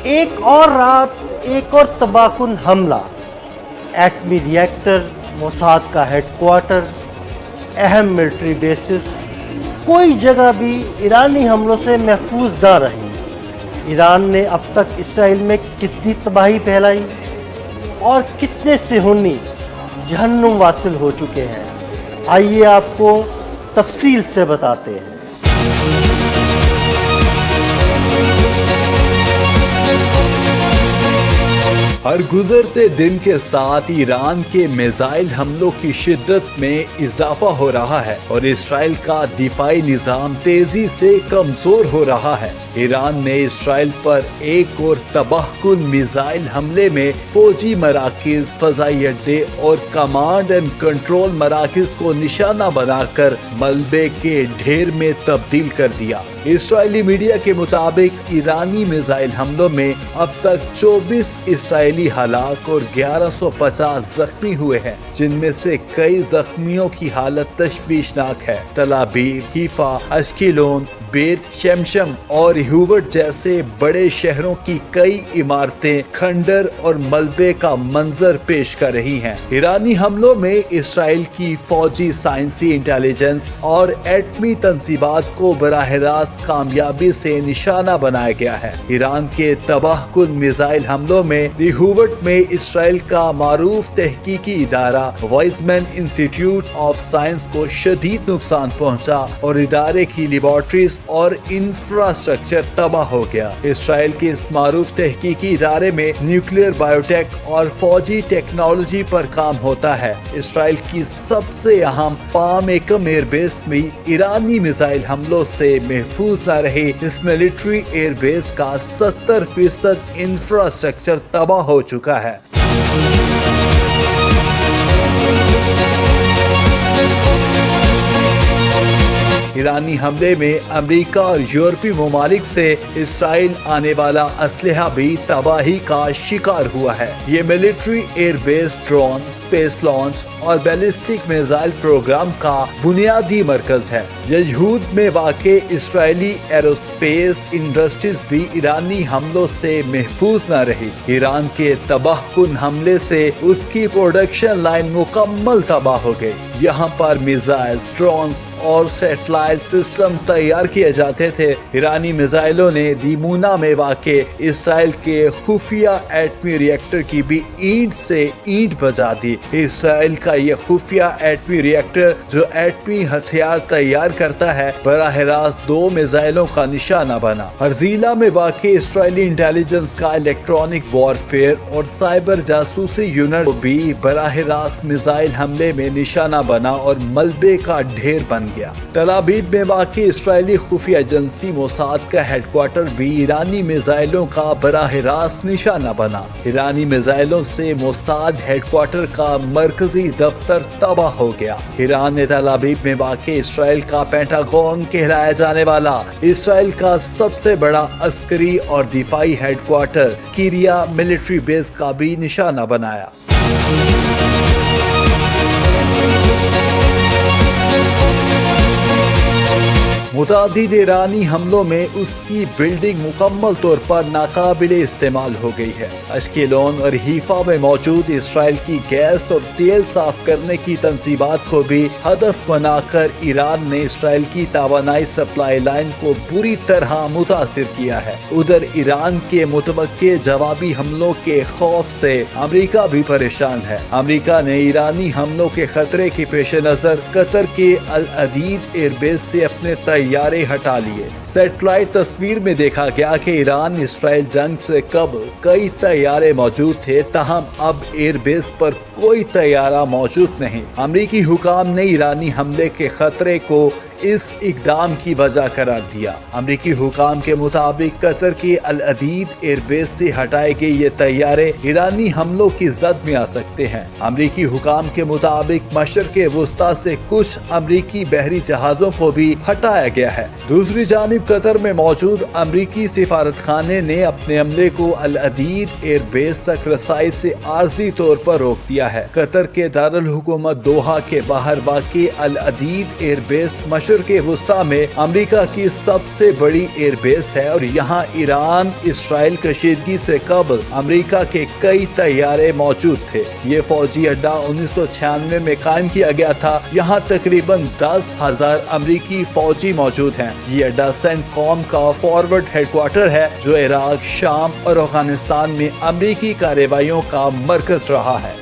ایک اور رات ایک اور تباہ کن حملہ، ایٹمی ری ایکٹر، موساد کا ہیڈ کوارٹر، اہم ملٹری بیسز، کوئی جگہ بھی ایرانی حملوں سے محفوظ نہ رہی۔ ایران نے اب تک اسرائیل میں کتنی تباہی پھیلائی اور کتنے صہیونی جہنم واصل ہو چکے ہیں، آئیے آپ کو تفصیل سے بتاتے ہیں۔ ہر گزرتے دن کے ساتھ ایران کے میزائل حملوں کی شدت میں اضافہ ہو رہا ہے اور اسرائیل کا دفاعی نظام تیزی سے کمزور ہو رہا ہے۔ ایران نے اسرائیل پر ایک اور تباہ کن میزائل حملے میں فوجی مراکز، فضائی اڈے اور کمانڈ اینڈ کنٹرول مراکز کو نشانہ بنا کر ملبے کے ڈھیر میں تبدیل کر دیا۔ اسرائیلی میڈیا کے مطابق ایرانی میزائل حملوں میں اب تک 24 اسرائیلی ہلاک اور 1150 زخمی ہوئے ہیں، جن میں سے کئی زخمیوں کی حالت تشویشناک ہے۔ تل ابیب، حیفا، اشکیلون، بیت شمشم اور ہیوورٹ جیسے بڑے شہروں کی کئی عمارتیں کھنڈر اور ملبے کا منظر پیش کر رہی ہیں۔ ایرانی حملوں میں اسرائیل کی فوجی، سائنسی انٹیلیجنس اور ایٹمی تنصیبات کو براہ راست کامیابی سے نشانہ بنایا گیا ہے۔ ایران کے تباہ کن میزائل حملوں میں ہیوورٹ میں اسرائیل کا معروف تحقیقی ادارہ وائزمین انسٹی ٹیوٹ آف سائنس کو شدید نقصان پہنچا اور ادارے کی لیبارٹریز اور انفراسٹرکچر تباہ ہو گیا۔ اسرائیل کے اس معروف تحقیقی ادارے میں نیوکلیئر، بائیوٹیک اور فوجی ٹیکنالوجی پر کام ہوتا ہے۔ اسرائیل کی سب سے اہم پام ایکم ایئر بیس بھی ایرانی میزائل حملوں سے محفوظ نہ رہی۔ اس ملٹری ایئر بیس کا 70% انفراسٹرکچر تباہ ہو چکا ہے۔ ایرانی حملے میں امریکہ اور یورپی ممالک سے اسرائیل آنے والا اسلحہ بھی تباہی کا شکار ہوا ہے۔ یہ military air base drone, space launch اور بیلسٹک میزائل پروگرام کا بنیادی مرکز ہے۔ یہود میں واقع اسرائیلی ایروسپیس انڈسٹریز بھی ایرانی حملوں سے محفوظ نہ رہی۔ ایران کے تباہ کن حملے سے اس کی پروڈکشن لائن مکمل تباہ ہو گئی۔ یہاں پر میزائل، ڈرونز اور سیٹلائٹ سسٹم تیار کیے جاتے تھے۔ ایرانی میزائلوں نے دیمونا میں واقع اسرائیل کے خفیہ ایٹمی ری ایکٹر کی بھی اینٹ سے اینٹ بجا دی۔ اسرائیل کا یہ خفیہ ایٹمی ری ایکٹر جو ایٹمی ہتھیار تیار کرتا ہے، براہ راست 2 میزائلوں کا نشانہ بنا۔ ارزیلا میں واقع اسرائیلی انٹیلیجنس کا الیکٹرانک وارفیئر اور سائبر جاسوسی یونٹ بھی براہ راست میزائل حملے میں نشانہ بنا اور ملبے کا ڈھیر بن گیا۔ تل ابیب میں واقع اسرائیلی خفیہ ایجنسی موساد کا ہیڈ کوارٹر بھی ایرانی میزائلوں کا براہ راست نشانہ بنا۔ ایرانی میزائلوں سے موساد ہیڈ کوارٹر کا مرکزی دفتر تباہ ہو گیا۔ ایران نے تل ابیب میں واقع اسرائیل کا پینٹاگون کہلایا جانے والا اسرائیل کا سب سے بڑا عسکری اور دفاعی ہیڈ کوارٹر کیریا ملٹری بیس کا بھی نشانہ بنایا۔ متعدد ایرانی حملوں میں اس کی بلڈنگ مکمل طور پر ناقابل استعمال ہو گئی ہے۔ اشکیلون اور حیفا میں موجود اسرائیل کی گیس اور تیل صاف کرنے کی تنصیبات کو بھی ہدف بنا کر ایران نے اسرائیل کی توانائی سپلائی لائن کو بری طرح متاثر کیا ہے۔ ادھر ایران کے متوقع جوابی حملوں کے خوف سے امریکہ بھی پریشان ہے۔ امریکہ نے ایرانی حملوں کے خطرے کے پیش نظر قطر کے العدید ایئر بیس سے اپنے طیارے ہٹا لیے۔ سیٹلائٹ تصویر میں دیکھا گیا کہ ایران اسرائیل جنگ سے قبل کئی طیارے موجود تھے، تاہم اب ایئر بیس پر کوئی طیارہ موجود نہیں۔ امریکی حکام نے ایرانی حملے کے خطرے کو اس اقدام کی وجہ قرار دیا۔ امریکی حکام کے مطابق قطر کے العدید ایئر بیس سے ہٹائے گئے یہ طیارے ایرانی حملوں کی زد میں آ سکتے ہیں۔ امریکی حکام کے مطابق مشرق وسطی سے کچھ امریکی بحری جہازوں کو بھی ہٹایا گیا ہے۔ دوسری جانب قطر میں موجود امریکی سفارت خانے نے اپنے عملے کو العدید ایئر بیس تک رسائی سے عارضی طور پر روک دیا ہے۔ قطر کے دارالحکومت دوحہ کے باہر واقع العدید ایئر بیس مشرق وسطی میں امریکہ کی سب سے بڑی ایئر بیس ہے اور یہاں ایران اسرائیل کشیدگی سے قبل امریکہ کے کئی طیارے موجود تھے۔ یہ فوجی اڈا 1996 میں قائم کیا گیا تھا۔ یہاں تقریباً 10,000 امریکی فوجی موجود ہیں۔ یہ اڈا سینٹ کام کا فارورڈ ہیڈ کوارٹر ہے جو عراق، شام اور افغانستان میں امریکی کارروائیوں کا مرکز رہا ہے۔